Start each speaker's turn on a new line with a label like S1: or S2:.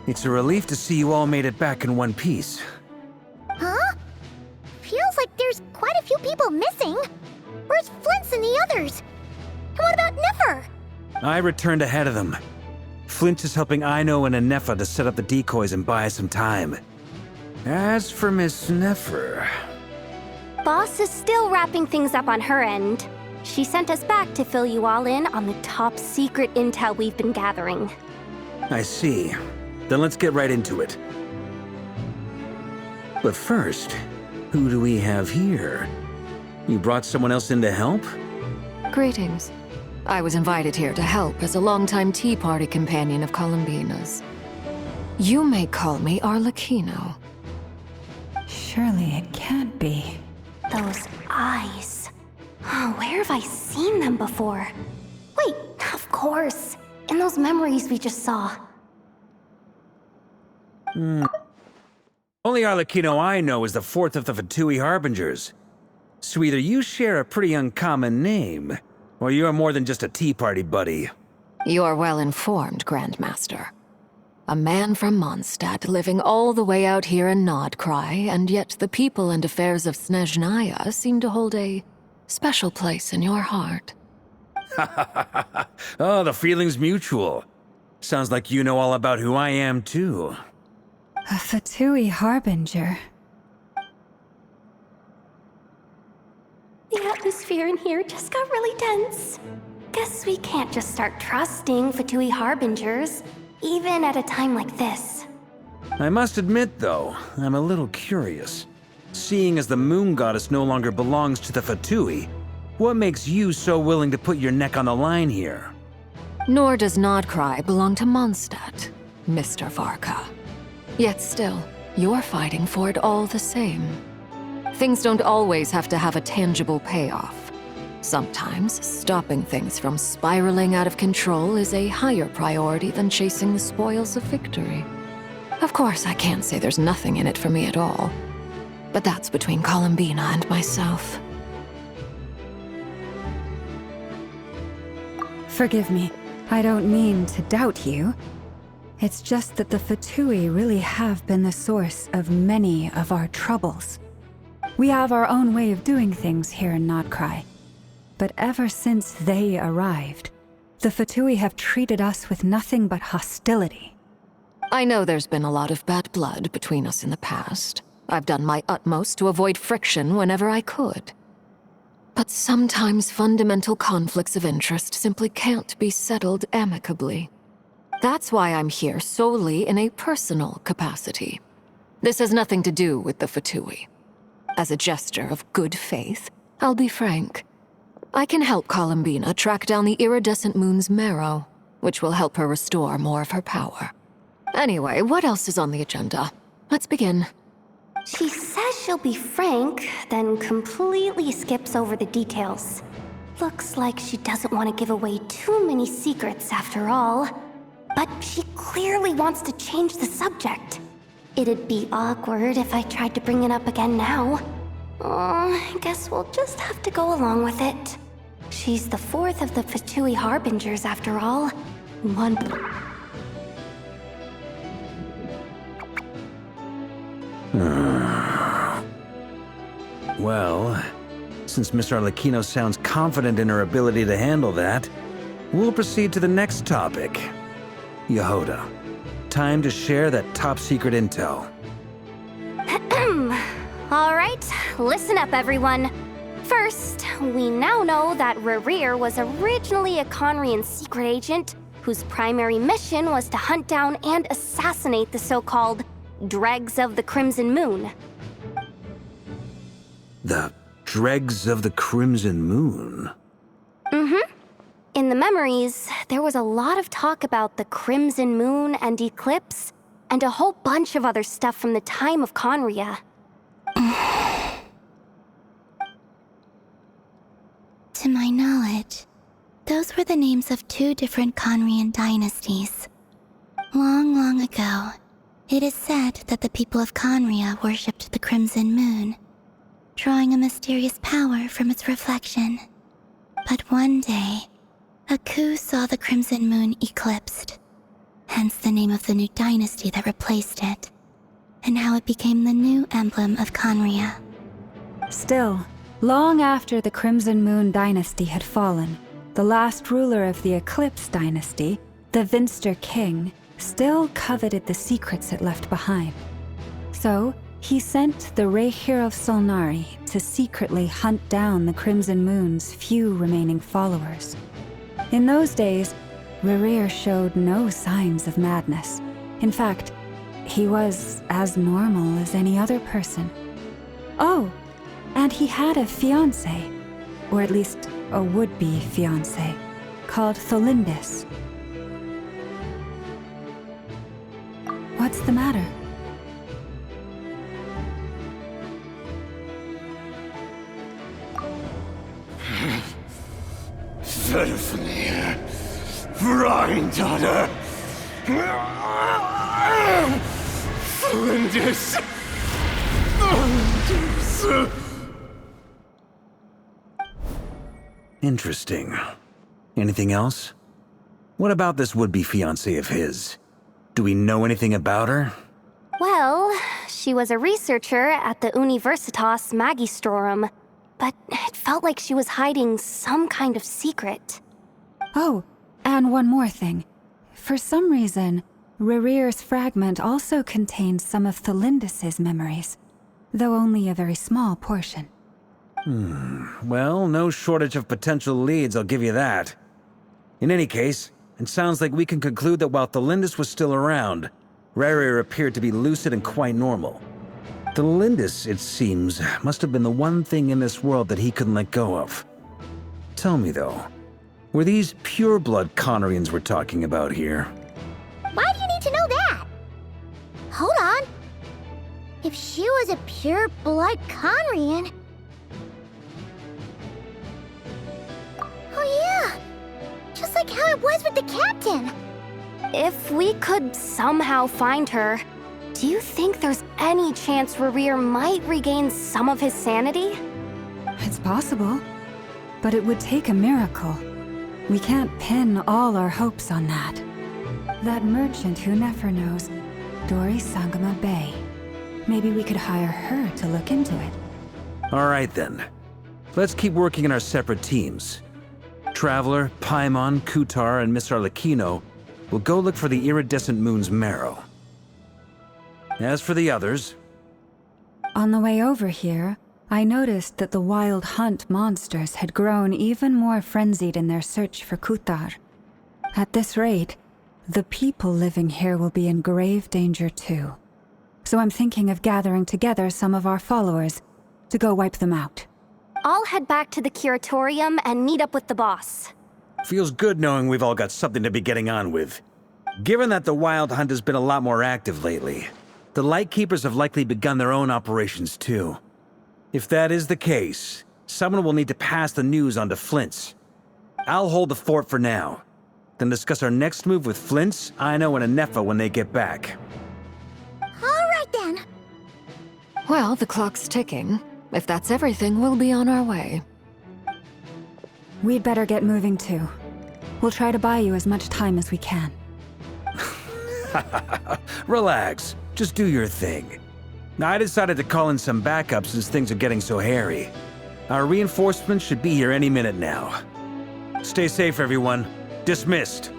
S1: It's a relief to see you all made it back in one piece.
S2: Huh? Feels like there's quite a few people missing. Where's Flint's and the others? And what about Nefer?
S1: I returned ahead of them. Flint is helping Aino and Anefa to set up the decoys and buy us some time. As for Miss Nefer...
S3: Boss is still wrapping things up on her end. She sent us back to fill you all in on the top secret intel we've been gathering.
S1: I see. Then let's get right into it. But first, who do we have here? You brought someone else in to help?
S4: Greetings. I was invited here to help as a longtime Tea Party companion of Columbina's. You may call me Arlechino.
S5: Surely it can't be.
S3: Those eyes. Oh, where have I seen them before? Wait, of course. In those memories we just saw.
S1: Only Arlechino I know is the fourth of the Fatui harbingers. So either you share a pretty uncommon name, or you're more than just a Tea Party buddy.
S4: You're well informed, Grandmaster. A man from Mondstadt living all the way out here in Nodcry, and yet the people and affairs of Snezhnaya seem to hold a special place in your heart.
S1: Oh, the feeling's mutual. Sounds like you know all about who I am, too.
S5: A Fatui harbinger.
S3: The atmosphere in here just got really tense. Guess we can't just start trusting Fatui harbingers, even at a time like this.
S1: I must admit, though, I'm a little curious. Seeing as the moon goddess no longer belongs to the Fatui, what makes you so willing to put your neck on the line here?
S4: Nor does Nodcry belong to Mondstadt, Mr. Varka. Yet still, you're fighting for it all the same. Things don't always have to have a tangible payoff. Sometimes, stopping things from spiraling out of control is a higher priority than chasing the spoils of victory. Of course, I can't say there's nothing in it for me at all. But that's between Columbina and myself.
S5: Forgive me. I don't mean to doubt you. It's just that the Fatui really have been the source of many of our troubles. We have our own way of doing things here in Nodcry. But ever since they arrived, the Fatui have treated us with nothing but hostility.
S4: I know there's been a lot of bad blood between us in the past. I've done my utmost to avoid friction whenever I could. But sometimes fundamental conflicts of interest simply can't be settled amicably. That's why I'm here solely in a personal capacity. This has nothing to do with the Fatui. As a gesture of good faith, I'll be frank. I can help Columbina track down the iridescent moon's marrow, which will help her restore more of her power. Anyway, what else is on the agenda? Let's begin.
S3: She says she'll be frank, then completely skips over the details. Looks like she doesn't want to give away too many secrets after all. But she clearly wants to change the subject. It'd be awkward if I tried to bring it up again now. I guess we'll just have to go along with it. She's the fourth of the Fatui harbingers after all. One...
S1: Well, since Miss Arlechino sounds confident in her ability to handle that, we'll proceed to the next topic. Yehoda, time to share that top-secret intel.
S3: All right, listen up, everyone. First, we now know that Rerir was originally a Conrian secret agent whose primary mission was to hunt down and assassinate the so-called Dregs of the Crimson Moon.
S1: The Dregs of the Crimson Moon?
S3: Mm-hmm. In the memories, there was a lot of talk about the Crimson Moon and Eclipse, and a whole bunch of other stuff from the time of Conria.
S2: To my knowledge, those were the names of two different Conrian dynasties. Long, long ago, it is said that the people of Conria worshipped the Crimson Moon, drawing a mysterious power from its reflection. But one day, a coup saw the Crimson Moon eclipsed, hence the name of the new dynasty that replaced it, and how it became the new emblem of Conria.
S5: Still, long after the Crimson Moon dynasty had fallen, the last ruler of the Eclipse dynasty, the Vinster King, still coveted the secrets it left behind. So, he sent the Rehir of Solnari to secretly hunt down the Crimson Moon's few remaining followers. In those days, Rerir showed no signs of madness. In fact, he was as normal as any other person. Oh, and he had a fiancé, or at least a would-be fiancé, called Tholindis. What's the matter?
S6: Verfnir, Freundaughter, Flinders.
S1: Interesting. Anything else? What about this would-be fiancé of his? Do we know anything about her?
S3: Well, she was a researcher at the Universitas Magistrorum, but it felt like she was hiding some kind of secret.
S5: Oh, and one more thing. For some reason, Rerir's fragment also contains some of Tholindis' memories, though only a very small portion.
S1: Well, no shortage of potential leads, I'll give you that. In any case, it sounds like we can conclude that while Tholindis was still around, Rerir appeared to be lucid and quite normal. Tholindis, it seems, must have been the one thing in this world that he couldn't let go of. Tell me though, were these pure-blood Conarians we're talking about here?
S7: Why do you need to know that? Hold on. If she was a pure-blood Conrian... Oh yeah! Just like how it was with the captain!
S3: If we could somehow find her, do you think there's any chance Rerir might regain some of his sanity?
S5: It's possible, but it would take a miracle. We can't pin all our hopes on that. That merchant who Nefer knows, Dori Sangama Bay. Maybe we could hire her to look into it.
S1: All right then. Let's keep working in our separate teams. Traveler, Paimon, Kutar, and Miss Arlechino will go look for the iridescent moon's marrow. As for the others...
S5: On the way over here, I noticed that the Wild Hunt monsters had grown even more frenzied in their search for Kutar. At this rate, the people living here will be in grave danger too. So I'm thinking of gathering together some of our followers to go wipe them out.
S3: I'll head back to the curatorium and meet up with the boss.
S1: Feels good knowing we've all got something to be getting on with. Given that the Wild Hunt has been a lot more active lately, the Lightkeepers have likely begun their own operations too. If that is the case, someone will need to pass the news on to Flint's. I'll hold the fort for now, then discuss our next move with Flint's, Aino, and Anefa when they get back.
S7: Alright then.
S4: Well, the clock's ticking. If that's everything, we'll be on our way.
S5: We'd better get moving too. We'll try to buy you as much time as we can.
S1: Relax, just do your thing. I decided to call in some backup since things are getting so hairy. Our reinforcements should be here any minute now. Stay safe, everyone. Dismissed.